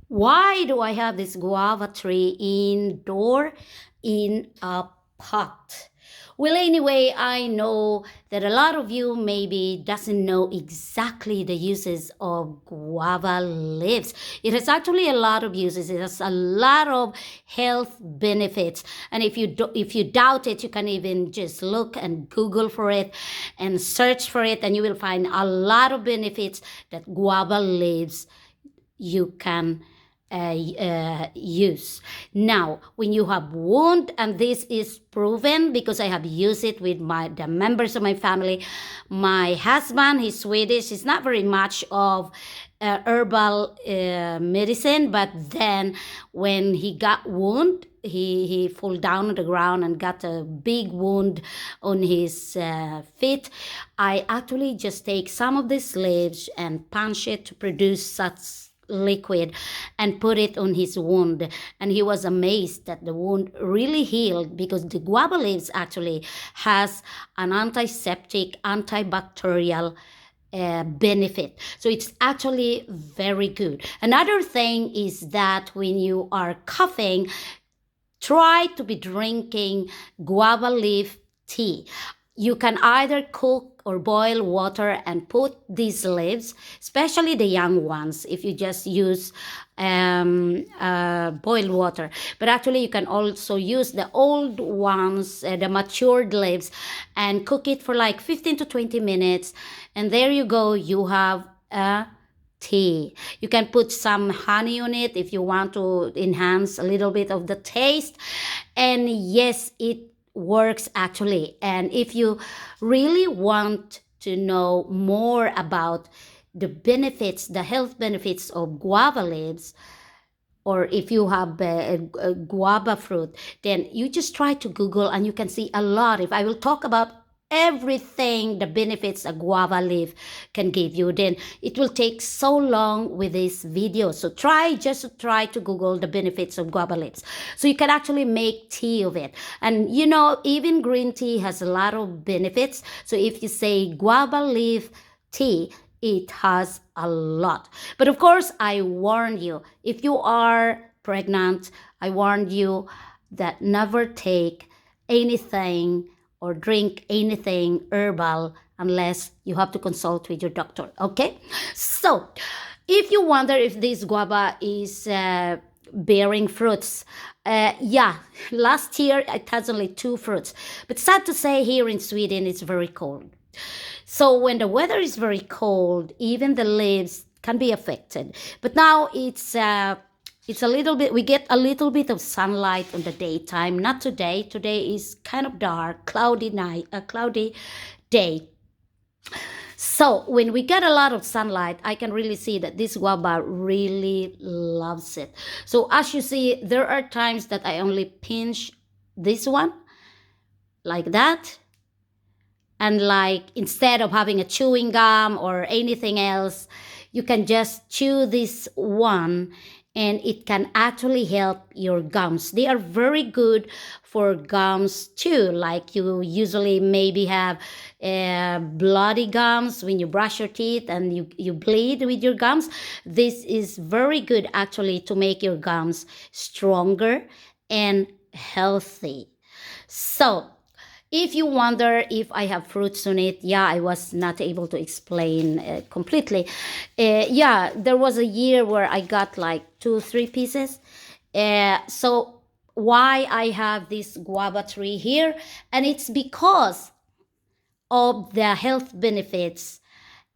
Why do I have this guava tree indoor in a pot? Well, anyway, I know that a lot of you maybe doesn't know exactly the uses of guava leaves. It has actually a lot of uses. It has a lot of health benefits. And if you doubt it, you can even just look and Google for it and search for it, and you will find a lot of benefits that guava leaves you can use. Now, when you have wound, and this is proven because I have used it with the members of my family. My husband, he's Swedish. He's not very much of herbal medicine, but then when he got wound, he fell down on the ground and got a big wound on his feet. I actually just take some of these leaves and punch it to produce such liquid and put it on his wound, and he was amazed that the wound really healed because the guava leaves actually has an antiseptic, antibacterial benefit. So it's actually very good. Another thing is that when you are coughing, try to be drinking guava leaf tea. You can either cook or boil water and put these leaves, especially the young ones, if you just use boiled water. But actually, you can also use the old ones, the matured leaves, and cook it for like 15 to 20 minutes. And there you go, you have a tea. You can put some honey on it if you want to enhance a little bit of the taste. And yes, it works actually. And if you really want to know more about the benefits, the health benefits of guava leaves, or if you have a guava fruit, then you just try to Google and you can see a lot. If I will talk about everything, the benefits a guava leaf can give you, then it will take so long with this video. So try to Google the benefits of guava leaves. So you can actually make tea of it. And you know, even green tea has a lot of benefits. So if you say guava leaf tea, it has a lot. But of course, I warn you, if you are pregnant, I warn you that never take anything or drink anything herbal unless you have to consult with your doctor. Okay? So, if you wonder if this guava is bearing fruits, yeah, last year it has only 2 fruits. But sad to say, here in Sweden it's very cold. So when the weather is very cold, even the leaves can be affected. But now it's a little bit, we get a little bit of sunlight on the daytime. Not today. Today is kind of dark, cloudy night, a cloudy day. So when we get a lot of sunlight, I can really see that this guava really loves it. So as you see, there are times that I only pinch this one like that. And like instead of having a chewing gum or anything else, you can just chew this one and it can actually help your gums. They are very good for gums too. Like you usually maybe have bloody gums when you brush your teeth and you bleed with your gums. This is very good actually to make your gums stronger and healthy. So if you wonder if I have fruits on it, yeah, I was not able to explain completely. Yeah, there was a year where I got like 2, 3 pieces. So why I have this guava tree here? And it's because of the health benefits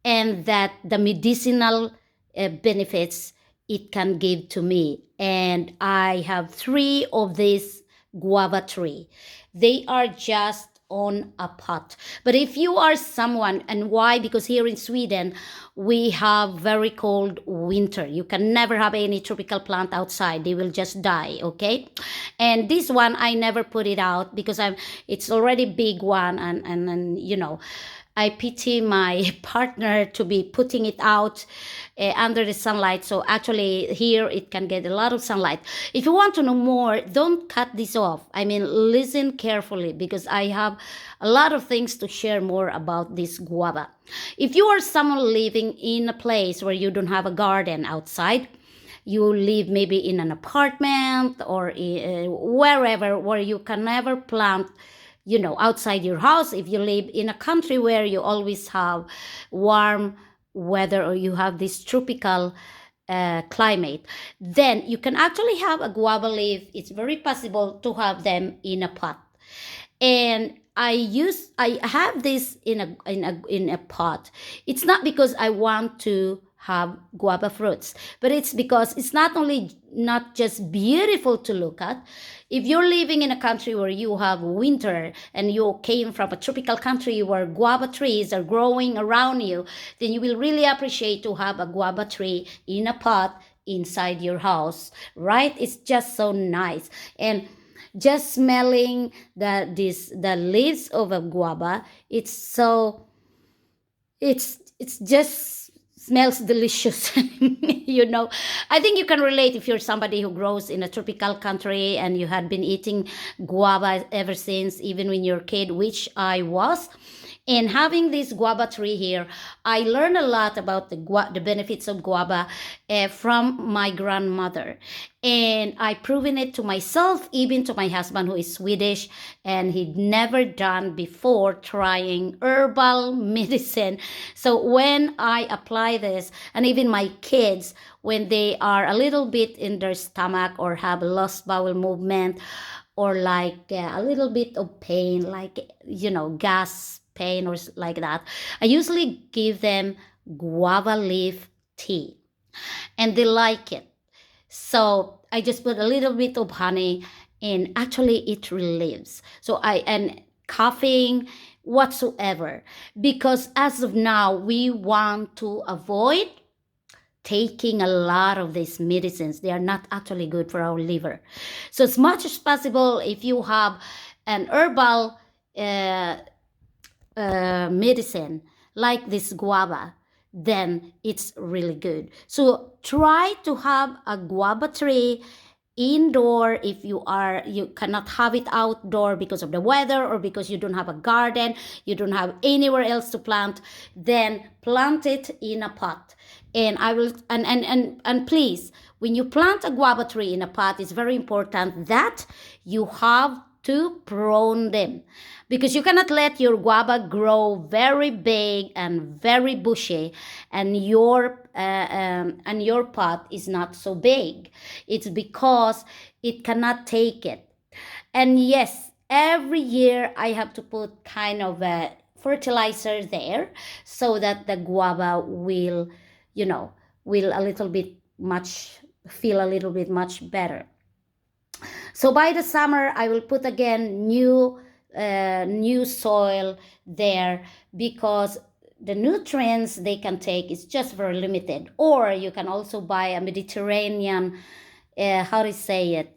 and that the medicinal benefits it can give to me. And I have 3 of these guava tree. They are just on a pot. But if you are someone, and why? Because here in Sweden, we have very cold winter. You can never have any tropical plant outside. They will just die, okay? And this one, I never put it out because it's already big one and you know, I pity my partner to be putting it out under the sunlight. So actually here it can get a lot of sunlight. If you want to know more, don't cut this off. I mean, listen carefully because I have a lot of things to share more about this guava. If you are someone living in a place where you don't have a garden outside, you live maybe in an apartment or wherever where you can never plant, outside your house. If you live in a country where you always have warm weather or you have this tropical climate, then you can actually have a guava leaf. It's very possible to have them in a pot. And I have this in a pot. It's not because I want to have guava fruits, but it's because it's not just beautiful to look at. If you're living in a country where you have winter and you came from a tropical country where guava trees are growing around you, then you will really appreciate to have a guava tree in a pot inside your house, right? It's just so nice. And just smelling the leaves of a guava, it's just smells delicious. I think you can relate if you're somebody who grows in a tropical country and you had been eating guava ever since, even when you're a kid, which I was. And having this guava tree here, I learned a lot about the benefits of guava from my grandmother. And I proven it to myself, even to my husband who is Swedish, and he'd never done before trying herbal medicine. So when I apply this, and even my kids, when they are a little bit in their stomach or have lost bowel movement, or like a little bit of pain, like gas pain or like that, I usually give them guava leaf tea, and they like it. So I just put a little bit of honey, and actually it relieves. So and coughing whatsoever, because as of now we want to avoid taking a lot of these medicines. They are not actually good for our liver. So as much as possible, if you have an herbal uh, medicine like this guava, then it's really good. So try to have a guava tree indoor. If you cannot have it outdoor because of the weather or because you don't have a garden, you don't have anywhere else to plant, then plant it in a pot. And I will and please, when you plant a guava tree in a pot, it's very important that you have to prune them, because you cannot let your guava grow very big and very bushy, and your pot is not so big. It's because it cannot take it. And yes, every year I have to put kind of a fertilizer there, so that the guava will, will a little bit much feel a little bit much better. So by the summer, I will put again new soil there, because the nutrients they can take is just very limited. Or you can also buy a Mediterranean, how to say it,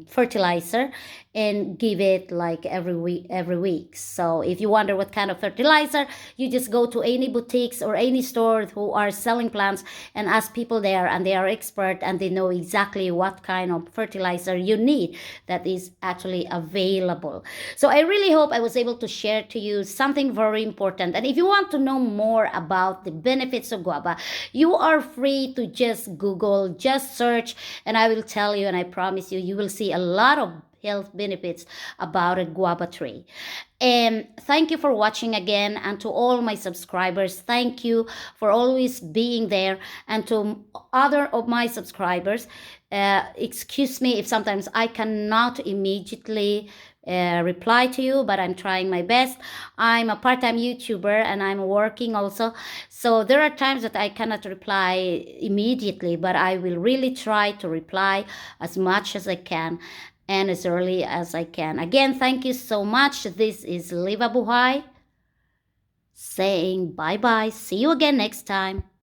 fertilizer, and give it like every week. So if you wonder what kind of fertilizer, you just go to any boutiques or any store who are selling plants and ask people there, and they are expert and they know exactly what kind of fertilizer you need that is actually available. So I really hope I was able to share to you something very important. And if you want to know more about the benefits of guava, you are free to just Google, just search, and I will tell you, and I promise you, you will see a lot of health benefits about a guava tree. And thank you for watching again. And to all my subscribers, thank you for always being there. And to other of my subscribers, excuse me if sometimes I cannot immediately reply to you, but I'm trying my best. I'm a part-time YouTuber and I'm working also, so there are times that I cannot reply immediately, but I will really try to reply as much as I can and as early as I can. Again, thank you so much. This is Liva Buhay saying bye bye. See you again next time.